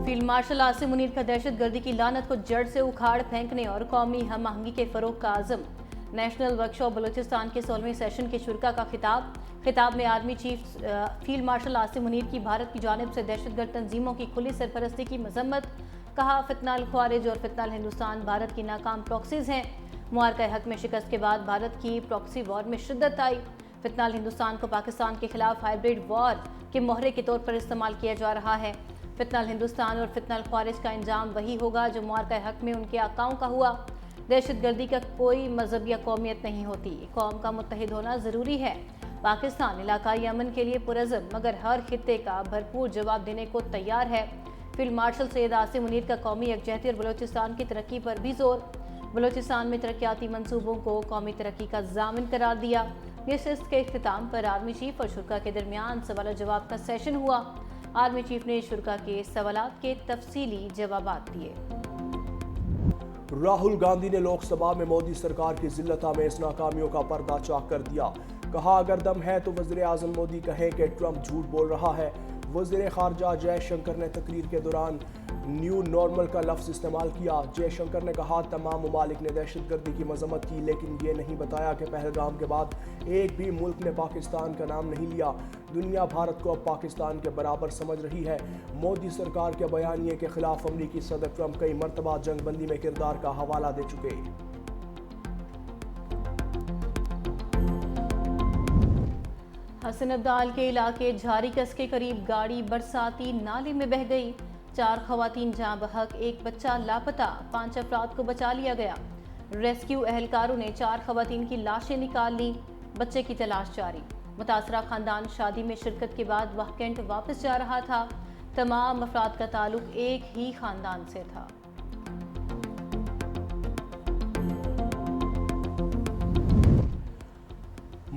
Field marshal Asim Munir का दहशतगर्दी की लानत को जड़ से उखाड़ फेंकने और कौमी हम आहंगी के फरोग का आज़म। नेशनल वर्कशॉप बलूचिस्तान के 16वें सेशन के शुरा का खिताब में army chief field marshal Asim Munir की भारत की जानिब से दहशतगर्द तंजीमों की खुली सरपरस्ती की मजम्मत। कहा, फितनाल ख्वारिज और फितनाल हिंदुस्तान भारत की नाकाम प्रॉक्सीज हैं। मुआरका हक में शिकस्त के बाद भारत की प्रॉक्सी वॉर में शिद्दत आई। फितनाल हिंदुस्तान को पाकिस्तान के खिलाफ हाइब्रिड वॉर के मोहरे के तौर पर इस्तेमाल किया जा रहा है। फितनाल हिंदुस्तान और फितनाल ख्वारिज का अंजाम वही होगा जो मुआरका हक में उनके आकाओं का हुआ। दहशतगर्दी का कोई मजहब या कौमियत नहीं होती, कौम का मुत्तहिद होना ज़रूरी है। पाकिस्तान इलाकाई अमन के लिए पुरज़म मगर हर खित्ते का भरपूर जवाब देने को तैयार है। फील्ड मार्शल सैयद आसिम मुनीर का कौमी यकजहती और बलूचिस्तान की तरक्की पर भी जोर। बलूचिस्तान में तरक्याती मनसूबों को कौमी तरक्की का जामिन करार दिया। नशिस्त के इख्तिताम पर आर्मी चीफ और शुरा के दरमियान सवाल जवाब का सेशन हुआ। आर्मी चीफ ने शुरा के सवालात के तफसीली जवाब दिए। राहुल गांधी ने लोकसभा में मोदी सरकार की जिल्लत-आमेज़ नाकामियों का पर्दा चाक कर दिया। कहा, अगर दम है तो वज़ीर आज़म मोदी कहें कि ट्रंप झूठ बोल रहा है। वज़ीर ख़ारजा जयशंकर ने तकरीर के दौरान न्यू नॉर्मल का लफ्ज़ इस्तेमाल किया। जयशंकर ने कहा, तमाम ममालिक ने दहशतगर्दी की मजम्मत की, लेकिन ये नहीं बताया कि पहलगाम के बाद एक भी मुल्क ने पाकिस्तान का नाम नहीं लिया। दुनिया भारत को अब पाकिस्तान के बराबर समझ रही है। मोदी सरकार के बयानिए के खिलाफ अमरीकी सदर ट्रंप कई मरतबा जंगबंदी में किरदार का हवाला दे चुके। हसन अब्दाल के इलाके झारीकस के करीब गाड़ी बरसाती नाले में बह गई। 4 खवातीन जाँ बहक, एक बच्चा लापता, 5 अफराद को बचा लिया गया। रेस्क्यू एहलकारों ने 4 खवातीन की लाशें निकाल ली। बच्चे की तलाश जारी। मुतासरा खानदान शादी में शिरकत के बाद वाहकेंट वापस जा रहा था। तमाम अफराद का ताल्लुक एक ही खानदान से था।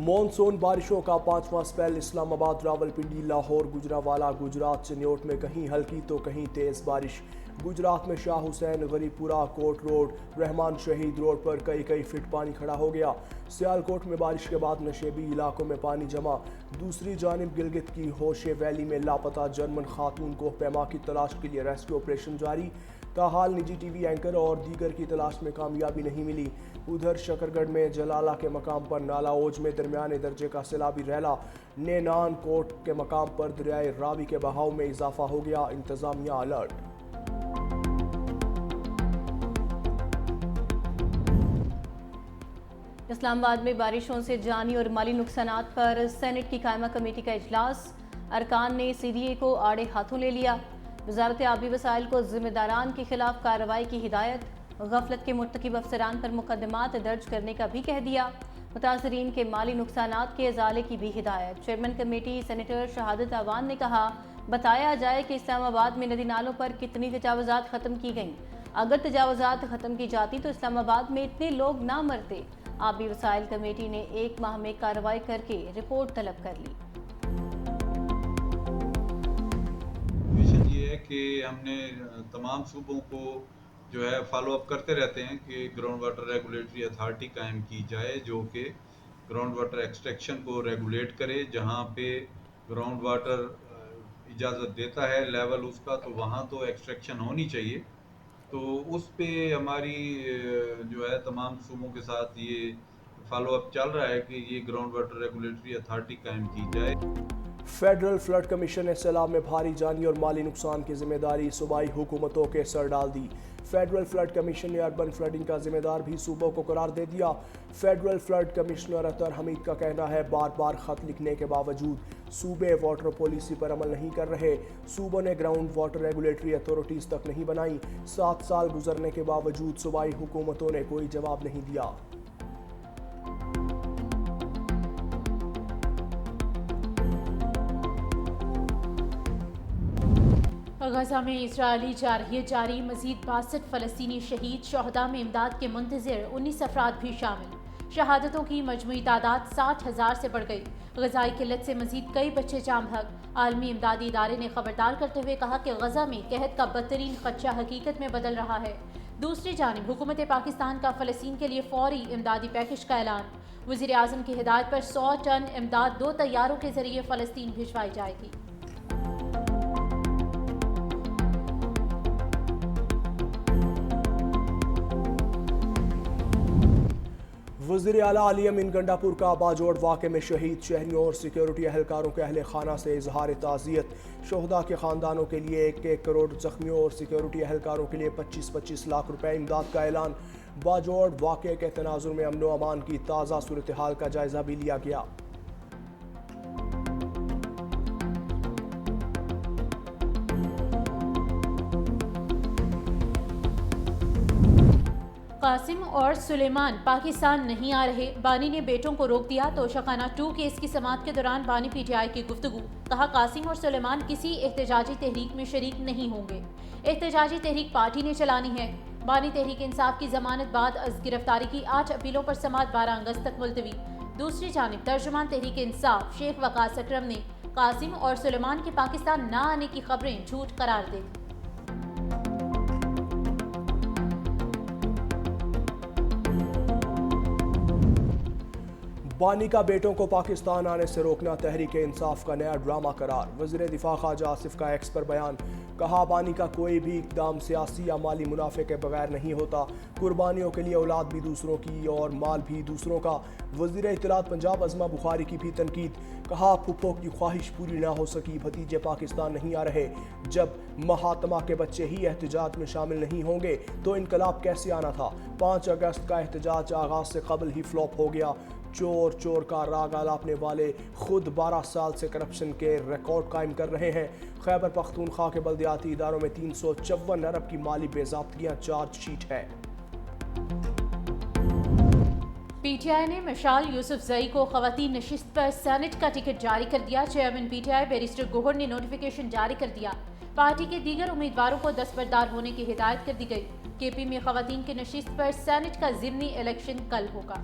मॉनसून बारिशों का 5वां स्पेल। इस्लामाबाद, रावलपिंडी, लाहौर, गुजरांवाला, गुजरात चिन्योट में कहीं हल्की तो कहीं तेज़ बारिश। गुजरात में शाह हुसैन, गरीपुरा, कोट रोड, रहमान शहीद रोड पर कई फीट पानी खड़ा हो गया। सियालकोट में बारिश के बाद नशेबी इलाकों में पानी जमा। दूसरी जानिब गिलगित की होशे वैली में लापता जर्मन खातून को पैमा की तलाश के लिए रेस्क्यू ऑपरेशन जारी। ताहाल निजी टीवी एंकर और दीगर की तलाश में कामयाबी नहीं मिली। उधर शकरगढ़ में जलाला के मकाम पर नाला ओज में दरमियाने दर्जे का सैलाबी रैला। नेनान कोट के मकाम पर दरियाए रावी के बहाव में इजाफा हो गया। इंतजामिया अलर्ट। इस्लामाबाद में बारिशों से जानी और माली नुकसानात पर सेनेट की कायमा कमेटी का इजलास। अरकान ने CDA को आड़े हाथों ले लिया। वजारत आबी वसाइल को जिम्मेदारान के खिलाफ कार्रवाई की हिदायत। गफलत के मुर्तकिब अफसरान पर मुकदमात दर्ज करने का भी कह दिया। मुतासरीन के माली नुकसानात के इजाले की भी हिदायत। चेयरमैन कमेटी सेनेटर शहादत अवान ने कहा, बताया जाए कि इस्लामाबाद में नदी नालों पर कितनी तजावुजात ख़त्म की गईं। अगर तजावुजात ख़त्म की जाती तो इस्लामाबाद में इतने लोग ना मरते। आबी वसाइल कमेटी ने 1 माह में कार्रवाई करके रिपोर्ट तलब कर ली। मिशन ये है कि हमने तमाम सूबों को जो है फॉलो अप करते रहते हैं कि ग्राउंड वाटर रेगुलेटरी अथॉरिटी कायम की जाए जो कि ग्राउंड वाटर एक्सट्रैक्शन को रेगुलेट करे। जहाँ पे ग्राउंड वाटर इजाज़त देता है लेवल उसका, तो वहाँ तो एक्सट्रैक्शन होनी चाहिए। तो उस पे हमारी जो है तमाम सूबों के साथ ये फॉलो अप चल रहा है कि ये ग्राउंड वाटर रेगुलेटरी अथॉरिटी कायम की जाए। फेडरल फ्लड कमीशन ने सैलाब में भारी जानी और माली नुकसान की जिम्मेदारी सूबाई हुकूमतों के सर डाल दी। फेडरल फ्लड कमीशन ने अर्बन फ्लडिंग का जिम्मेदार भी सूबों को करार दे दिया। फेडरल फ्लड कमिश्नर अतर हमीद का कहना है, बार बार खत लिखने के बावजूद सूबे वाटर पॉलिसी पर अमल नहीं कर रहे। सूबों ने ग्राउंड वाटर रेगुलेटरी अथॉरिटीज तक नहीं बनाई। 7 साल गुजरने के बावजूद सूबाई हुकूमतों ने कोई जवाब नहीं दिया। गजा में इसराइली जारहियत जारी। मजीद 62 फ़लस्तीनी शहीद। शहदा में इमदाद के मुंतज़िर 19 अफराद भी शामिल। शहादतों की मजमूई तादाद 60,000 से बढ़ गई। गजाई किल्लत से मजीद कई बच्चे जाम हक। आलमी इमदादी इदारे ने खबरदार करते हुए कहा कि गजा में कहत का बदतरीन खदशा हकीकत में बदल रहा है। दूसरी जानिब हुकूमत पाकिस्तान का फ़लस्तीन के लिए फौरी इमदादी पैकेज का ऐलान। वज़ीर आज़म की हिदायत पर 100 टन इमदाद 2 तैयारों के जरिए फ़लस्तीन भिजवाई जाएगी। वज़ीर आला अली अमीन गंडापुर का बाजोड़ वाक़े में शहीद शहरियों और सिक्योरिटी एहलकारों के अहल खाना से इजहार ताज़ियत। शोहदा के ख़ानदानों के लिए 1-1 करोड़, जख्मियों और सिक्योरिटी एहलकारों के लिए 25-25 लाख रुपए इमदाद का ऐलान। बाजोड़ वाक़े के तनाजुर में अमन व अमान की ताज़ा सूरत हाल का जायज़ा भी लिया गया। कासिम और सुलेमान पाकिस्तान नहीं आ रहे, बानी ने बेटों को रोक दिया। तोशाखाना 2 केस की समाअत के दौरान बानी पीटीआई की गुफ्तगू। कहा, कासिम और सुलेमान किसी एहतजाजी तहरीक में शरीक नहीं होंगे। एहतजाजी तहरीक पार्टी ने चलानी है। बानी तहरीक इंसाफ की जमानत बाद अज गिरफ्तारी की 8 अपीलों पर समाअत 12 अगस्त तक मुलतवी। दूसरी जानिब तर्जुमान तहरीक इंसाफ शेख वकास अकरम ने कासिम और सुलेमान के पाकिस्तान न आने की खबरें झूठ करार दी। बानी का बेटों को पाकिस्तान आने से रोकना तहरीक इंसाफ का नया ड्रामा करार। वज़ीर दिफा ख्वाजा आसिफ का एक्स पर बयान। कहा, बानी का कोई भी इक़दाम सियासी या माली मुनाफे के बगैर नहीं होता। कुर्बानियों के लिए औलाद भी दूसरों की और माल भी दूसरों का। वज़ीर इत्तलात पंजाब अज़मा बुखारी की भी तनकीद। कहा, फुप्पो की ख्वाहिश पूरी ना हो सकी, भतीजे पाकिस्तान नहीं आ रहे। जब महात्मा के बच्चे ही एहतजाज में शामिल नहीं होंगे तो इनकलाब कैसे आना था। 5 अगस्त का एहतजाज आगाज से कबल ही फ्लॉप हो गया। चोर चोर का राग आलापने वाले खुद 12 साल से करप्शन के रिकॉर्ड कायम कर रहे हैं। खैबर पख्तूनख्वा के बल्दियाती इदारों में 354 अरब की माली बेज़ाब्तियां चार्जशीट है। पीटीआई ने मशाल यूसुफजई को खवातीन नशिस्त पर सेनेट का टिकट जारी कर दिया। चेयरमैन पीटीआई बैरिस्टर गोहर ने नोटिफिकेशन जारी कर दिया। पार्टी के दीगर उम्मीदवारों को दस्तबरदार होने की हिदायत कर दी गई। केपी में खवातीन की नशिस्त पर सेनेट का ज़िमनी इलेक्शन कल होगा।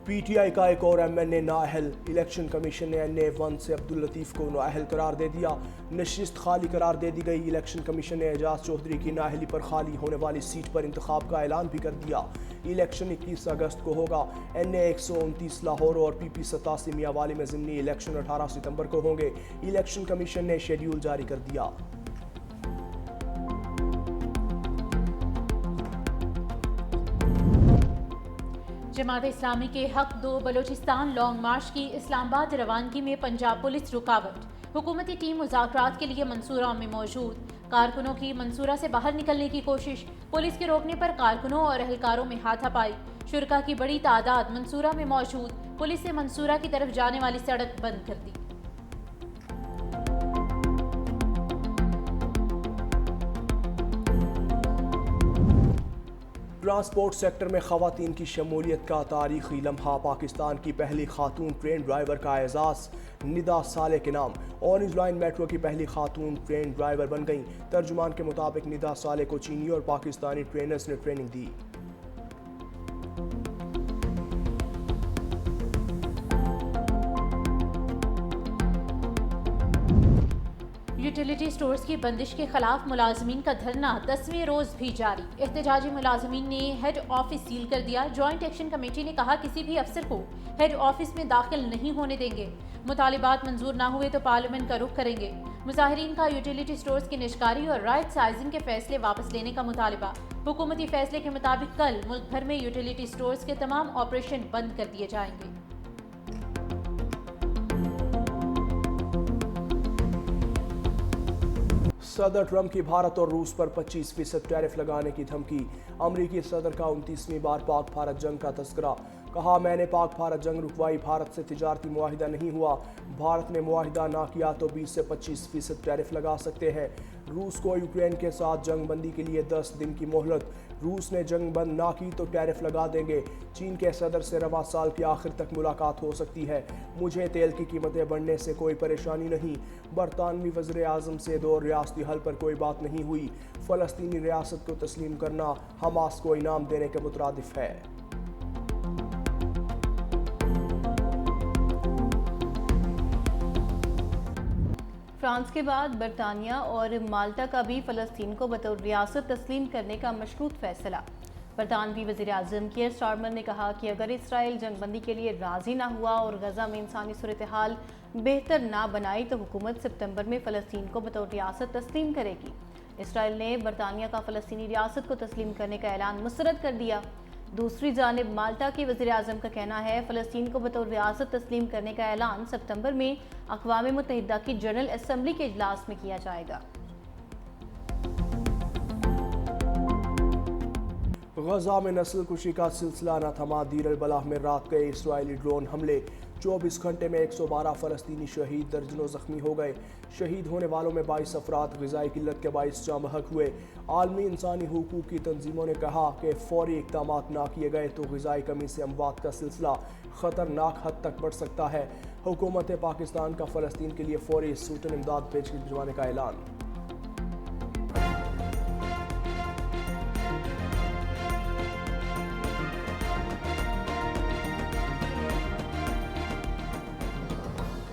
पीटीआई का एक और एमएनए नाअहल। इलेक्शन कमीशन ने NA-1 से अब्दुल लतीफ़ को नाअहल करार दे दिया। नशिस्त खाली करार दे दी गई। इलेक्शन कमीशन ने एजाज चौधरी की नाअहली पर खाली होने वाली सीट पर इंतखाब का ऐलान भी कर दिया। इलेक्शन 21 अगस्त को होगा। NA-129 लाहौर और PP 87 मियांवाली में ज़िमनी इलेक्शन 18 सितंबर को होंगे। इलेक्शन कमीशन ने शेड्यूल जारी कर दिया। जमात इस्लामी के हक 2 बलोचिस्तान लॉन्ग मार्च की इस्लामाबाद रवानगी में पंजाब पुलिस रुकावट। हुकूमती टीम मुज़ाकरात के लिए मंसूरा में मौजूद। कारकुनों की मंसूरा से बाहर निकलने की कोशिश। पुलिस के रोकने पर कारकुनों और एहलकारों में हाथापाई। शुरका की बड़ी तादाद मंसूरा में मौजूद। पुलिस ने मंसूरा की तरफ जाने वाली सड़क बंद कर दी। ट्रांसपोर्ट सेक्टर में खवातीन की शमूलियत का तारीखी लम्हा। पाकिस्तान की पहली खातून ट्रेन ड्राइवर का एजाज़ निदा साले के नाम। ऑरेंज लाइन मेट्रो की पहली खातून ट्रेन ड्राइवर बन गईं। तर्जुमान के मुताबिक निदा साले को चीनी और पाकिस्तानी ट्रेनर्स ने ट्रेनिंग दी। यूटिलिटी स्टोर्स की बंदिश के खिलाफ मुलाजमीन का धरना 10वें रोज भी जारी। एहतजाजी मुलाजमीन ने हेड ऑफिस सील कर दिया। जॉइंट एक्शन कमेटी ने कहा, किसी भी अफसर को हेड ऑफिस में दाखिल नहीं होने देंगे। मुतालिबात मंजूर ना हुए तो पार्लियामेंट का रुख करेंगे। मुजाहिरीन का यूटिलिटी स्टोर्स की निजकारी और राइट साइजिंग के फैसले वापस लेने का मुतालिबा। हुकूमती फैसले के मुताबिक कल मुल्क भर में यूटिलिटी स्टोर्स के तमाम ऑपरेशन बंद कर दिए जाएंगे। सदर ट्रंप की भारत और रूस पर 25% टैरिफ लगाने की धमकी। अमरीकी सदर का 29वीं बार पाक भारत जंग का तस्करा। कहा, मैंने पाक भारत जंग रुकवाई, भारत से तिजारती मुआहिदा नहीं हुआ। भारत ने मुआहिदा ना किया तो 20 से 25% टैरिफ लगा सकते हैं। रूस को यूक्रेन के साथ जंग बंदी के लिए 10 दिन की मोहलत। रूस ने जंग बंद ना की तो टैरिफ लगा देंगे। चीन के सदर से रवा साल के आखिर तक मुलाकात हो सकती है। मुझे तेल की कीमतें बढ़ने से कोई परेशानी नहीं। बरतानवी वज़ीर आज़म से 2 रियासती हल पर कोई बात नहीं हुई। फ़लस्तीनी रियासत को तस्लीम करना हमास को इनाम देने के मुतरादिफ है। फ्रांस के बाद बरतानिया और माल्टा का भी फ़लस्तीन को बतौर रियासत तस्लीम करने का मशरूत फैसला। बरतानवी वज़ीर-ए-आज़म कीयर स्टारमर ने कहा कि अगर इसराइल जंगबंदी के लिए राज़ी ना हुआ और गजा में इंसानी सूरत हाल बेहतर ना बनाई तो हुकूमत सितंबर में फ़लस्तीन को बतौर रियासत तस्लीम करेगी। इसराइल ने बरतानिया का फ़लस्तीनी रियासत को तस्लीम करने का ऐलान मुस्तरद कर दिया। दूसरी जानिब माल्टा के वज़ीर-ए-आज़म का कहना है फ़लस्तीन को बतौर रियासत तस्लीम करने का ऐलान सितंबर में अक़वाम मुत्तहिदा की जनरल असम्बली के इजलास में किया जाएगा। गजा में नस्ल कुशी का सिलसिला न थमा। दीर अल बलाह में रात गए इसराइली ड्रोन हमले, 24 घंटे में 112 फ़लस्तीनी शहीद, दर्जनों जख्मी हो गए। शहीद होने वालों में 22 अफराद ग़िज़ाई किल्लत के बाइस जाँ बहक हुए। आलमी इंसानी हुकूक की तंजीमों ने कहा कि फौरी इक़दाम ना किए गए तो ग़िज़ाई कमी से अमवात का सिलसिला ख़तरनाक हद तक बढ़ सकता है। हुकूमत पाकिस्तान का फ़लस्तीन के लिए फौरी सूटन इमदाद भिजवाने का ऐलान।